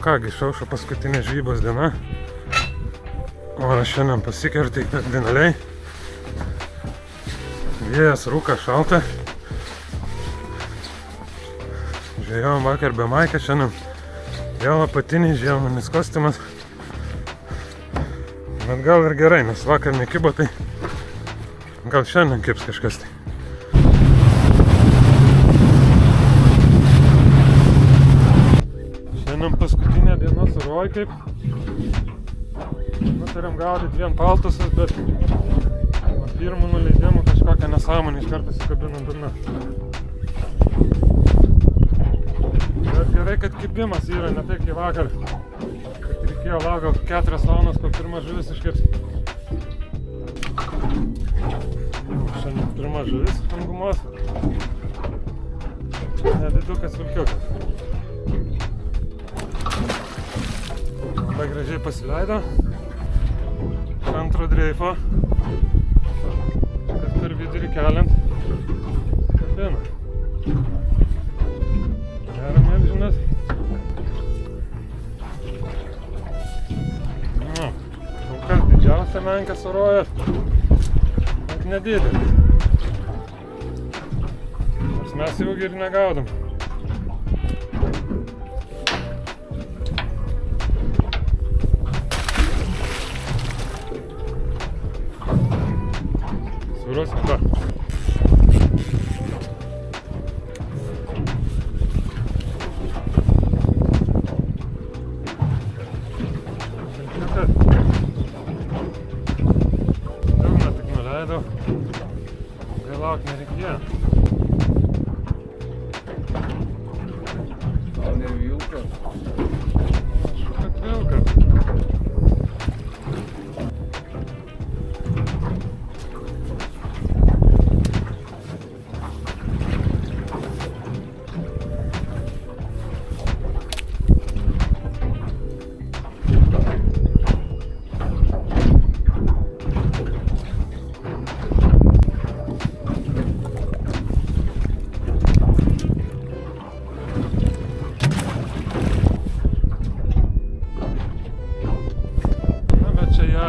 kągi, išaušo paskutinė žvejybos diena. Oras šiandien pasikerta kardinaliai. Vėjas rūka, šalta. Žvejojom vakar be maikės, šiandien vėl apatiniai, žieminis kostiumas. Bet gal ir gerai, nes vakar nekibo, tai gal šiandien kibs kažkas tai. Šiandien paskutinė diena su Rojkaip. Nutarėm gaudyti vien paltusus, bet po pirmų nuleidimų kažkokią nesąmonę iš karto įsikabino dugną. Bet gerai, kad kibimas yra, ne taip kaip vakar, kad reikėjo laukti 4 valandas, kol pirma žuvis iškibs. Šiandien pirma žuvis ant gumos. Nedidukas vilkiukas. Labai gražiai pasileido. Antro dreifo. Kas per vidurį keliant. Kabina. Gera milžinas. Kol kas didžiausia menka surojas. Bet nedidelis. Nors mes jau ir negaudom. Сбросим, да. Dugną tik nuleidau. Gal lauk nereikėjo. Gal ne vilkas? Kad vilkas.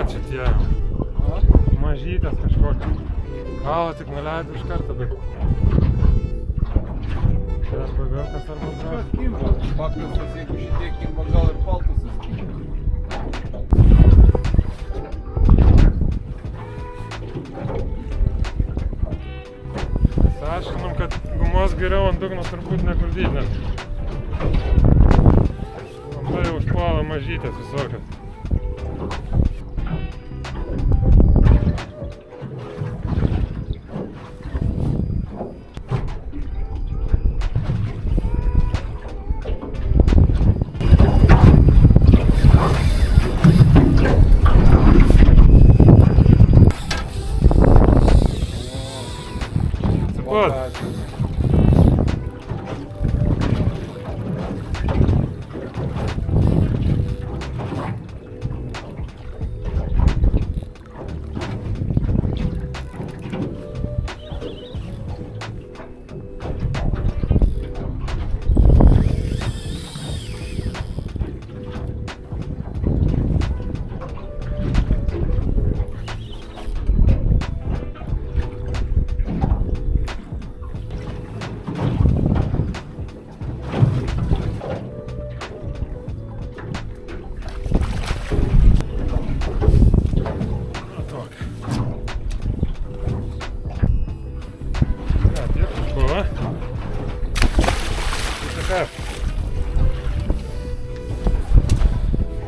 Čia tie mažytės kažkokie. Galą tik nuleidau iš karto, bet čia arba vilkas arba Kas kimba? Faktas, jeigu šitie kimba, gal ir paltusas kimba. Aiškinom, kad gumos geriau ant dugno turbūt neguldyti, nes labai užpuola mažytės visokios.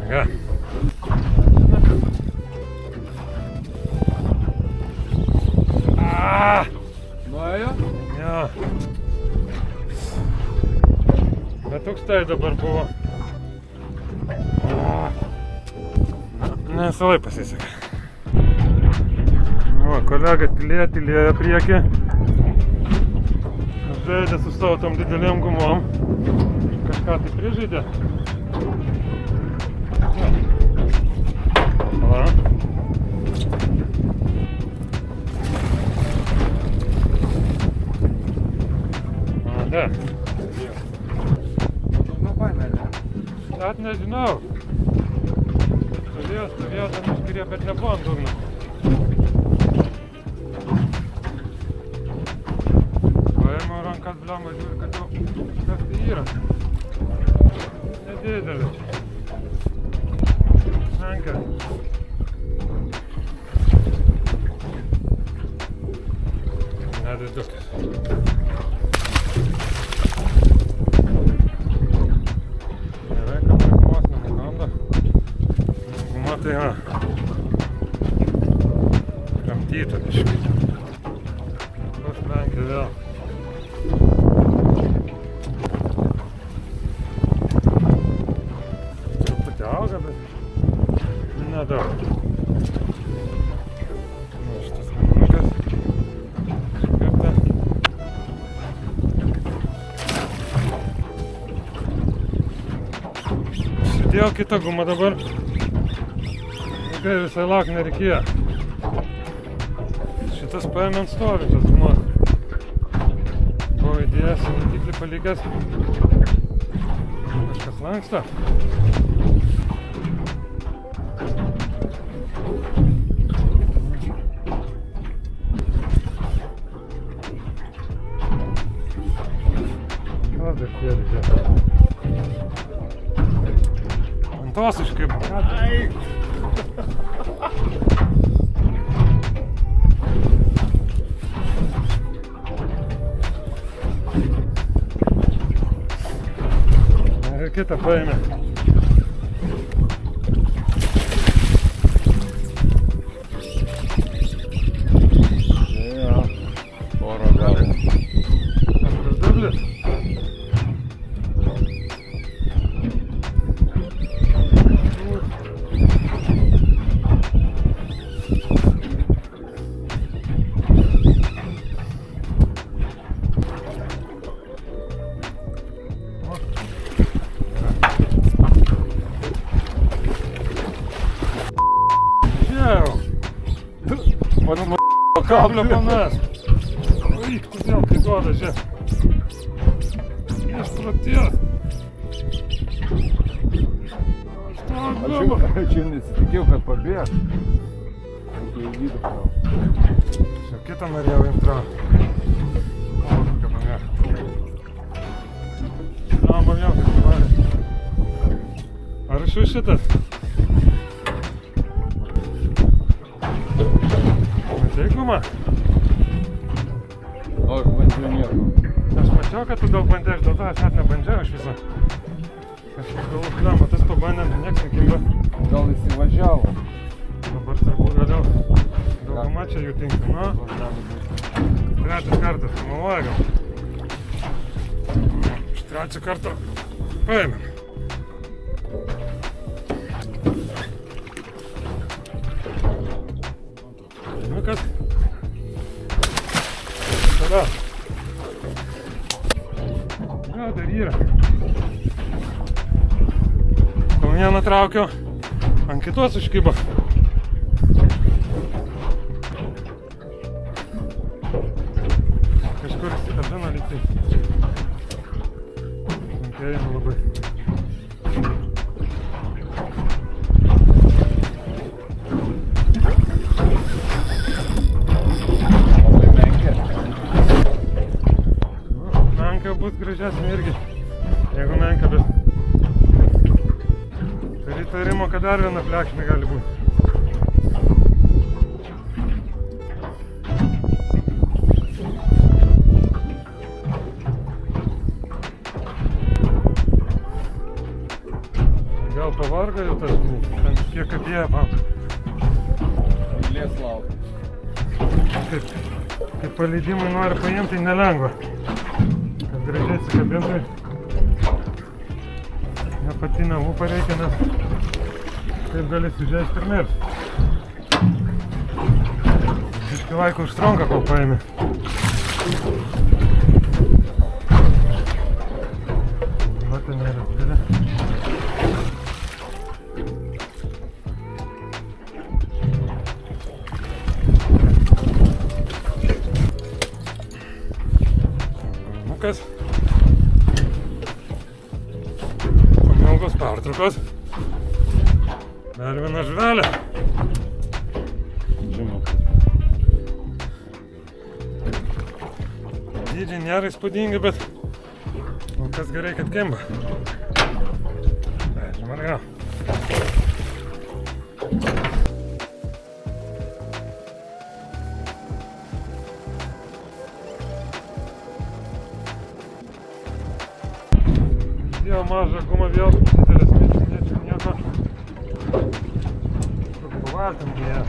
Ja. Nuėjo? Jo. Bet toks tai dabar buvo. Ne visąlaik pasiseka. O, kolega tylėjo priekį. Žaidė su savo tom didelėm gumom. Kažką tai prižaidė. Pala. Da. Dugno paėmė, ne? Net nežinau. Stovėjo ten užkirė, bet nebuvo ant dugno. Paėmiau rankas, bliamba, žiūri, kad jau kas tai yra. Nedidelė čia. Menka. Nedidukis. Gerai, kad reikmos nenukanda. Guma tai yra. Kramtyta biškai. Pas menkė vėl. Truputį auga, bet nedaug. Nu, šitas menukas. Skirta. Šidėjau kitą gumą dabar. Ilgai visai lauk nereikėjo. Šitas paėmė ant stovinčios gumas. Buvo įdėjęs į laikiklį palikęs. Kažkas lanksta. Kas dar sėdi čia? Ant tos užkibo. Ai! Ir kitą paėmė. Jo, porą gali. Antras dublis. Mano kablio panas. Oi, kodėl tai duoda čia? Išpraties. Aš jau nesitikėjau, kad pabėg. Būtų į vidų prau. Čia kitą norėjau intro. O, kokia pamėg. Na, pamėg, kaip pavarė. Ar iš šitas? Matei gumą? O, aš bandžiau nieko. Aš mačiau, kad tu daug bandė, aš dėl to aš net nebandžiau iš viso. Kažkaip galvo, kliama, tas pabandėm, nieks nekimba. Gal įsivažiavo. Dabar turbūt vėliau dauguma čia jų tinka. Nu, trečias kartas, pamaloja gal. Iš trečio karto paėmėm. Nu kas? Tada. Gal dar yra. Kol vieną traukiau, ant kitos užkibo. Kažkur įsikabino lygtai. Sunkiai eina labai. Labai menkė. Menka bus gražesnė irgi, jeigu menka, bet turi įtarimo, kad dar viena plekšnė gali būti. Gal pavargo jau tas, ten kiek atėjo, man. Eilės laukia. Kaip paleidimai nori paimti, tai nelengva. Kad gražiai atsikabintai. Apatinę lūpą reikia, nes taip gali sužeisti ir mirs. Biškį laiko užtrunka, kol paėmė. Matė nėra didelė. Nukas. Ilgos paužas. pertraukos. Dar viena žvelė. Žinau. Dydžiai nėra įspūdingi, bet kol kas gerai, kad kimba. Vežim atgal. Dėjau mažą gumą vėl, didelis mėčių nieko. Kur pavaltim dėję.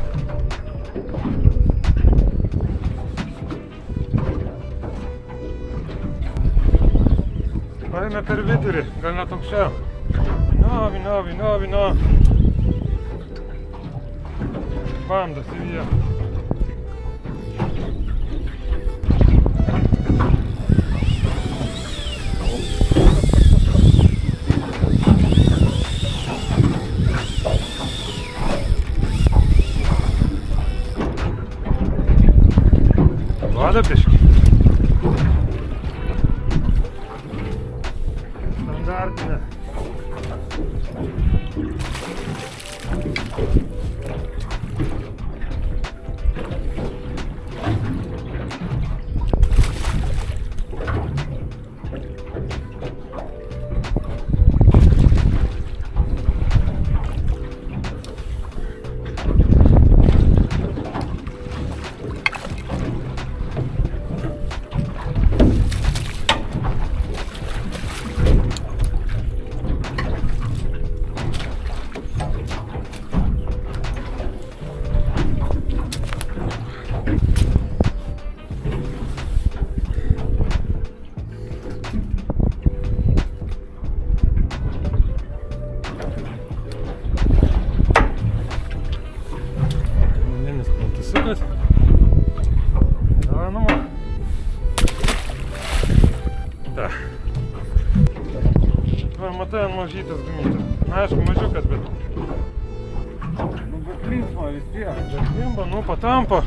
Paėmė per vidurį, gal net aukščiau. Vino. Bandas į vietą. Vada biškį. Standartinė. Matai, ant mažytės gumytės. Na, aišku, mažiukas, bet... Nu, bet linksma vis tiek. Bet kimba, nu, patampa.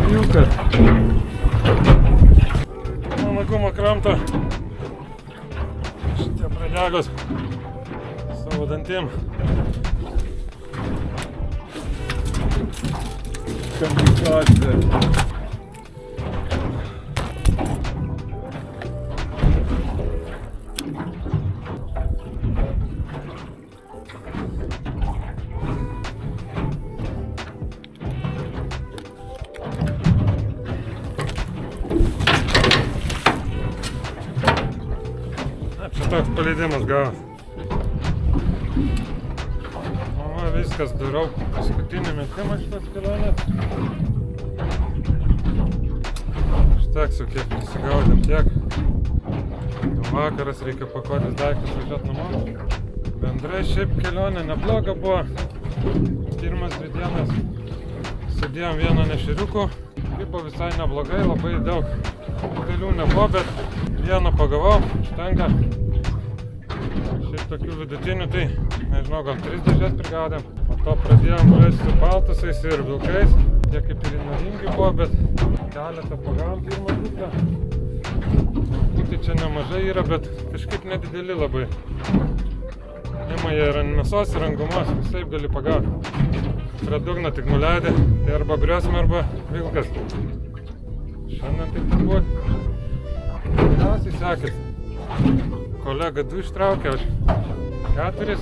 Vilkas. Mano gumą kramto. Šitie pradegos savo dantim. Komplikacija. Čia toks paleidimas gavas. O, viskas darau paskutinį metimą šitas kelionės. Užteksiu kiek prisigaudėm tiek. Vakaras reikia pakuotis daiktus važiuot namo. Bendrai šiaip kelionė nebloga buvo. Pirmas 2 dienas sėdėjom vieno nešeriuku. Buvo visai neblogai, labai daug didelių nebuvo, bet vieną pagavau, užtenka. Šiaip tokių vidutinių, tai nežinau, gal 3 dėžes prigaudėm. Po to pradėjom žaisti su paltusais ir vilkais. Jie kaip ir įnaringi buvo, bet keletą pagavom pirmą duklę. Tai čia nemažai yra, bet kažkaip nedideli labai. Ima jie ir ant mėsos, ir ant gumos, visaip gali pagauti. Prie dugno tik nuleidė, tai arba briosmė, arba vilkas. Šiandien taip turbūt geriausiai sekės. Kolega 2 ištraukė, aš 4.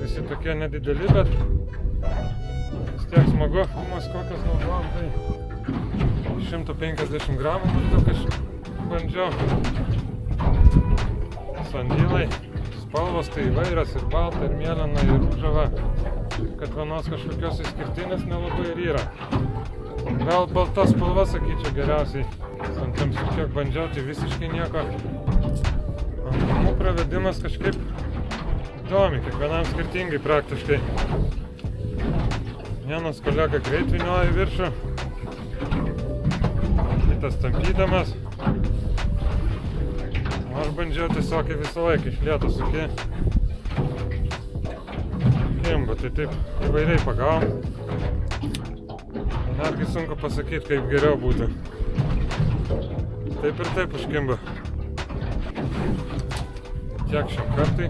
Visi tokie nedideli, bet vis tiek smagu. Gumos kokios naudojom, tai 150 gramų maždaug aš bandžiau. Sandylai, spalvos tai įvairios, ir balta, ir mėlyna, ir rūžava. Kad vienos kažkokios išskirtinės nelabai ir yra. Gal balta spalva, sakyčiau, geriausiai. Ant tamsių kiek bandžiau, tai visiškai nieko. Ant gumų pravedimas kažkaip įdomi, kiekvienam skirtingai praktiškai. Vienas kolega greit vynioja į viršų, kitas tampydamas. Aš bandžiau tiesiog visą laiką iš lėto suki. Kimba, tai taip įvairiai pagavom. Netgi sunku pasakyti, kaip geriau būtų. Taip ir taip užkimba. Tiek šiam kartui.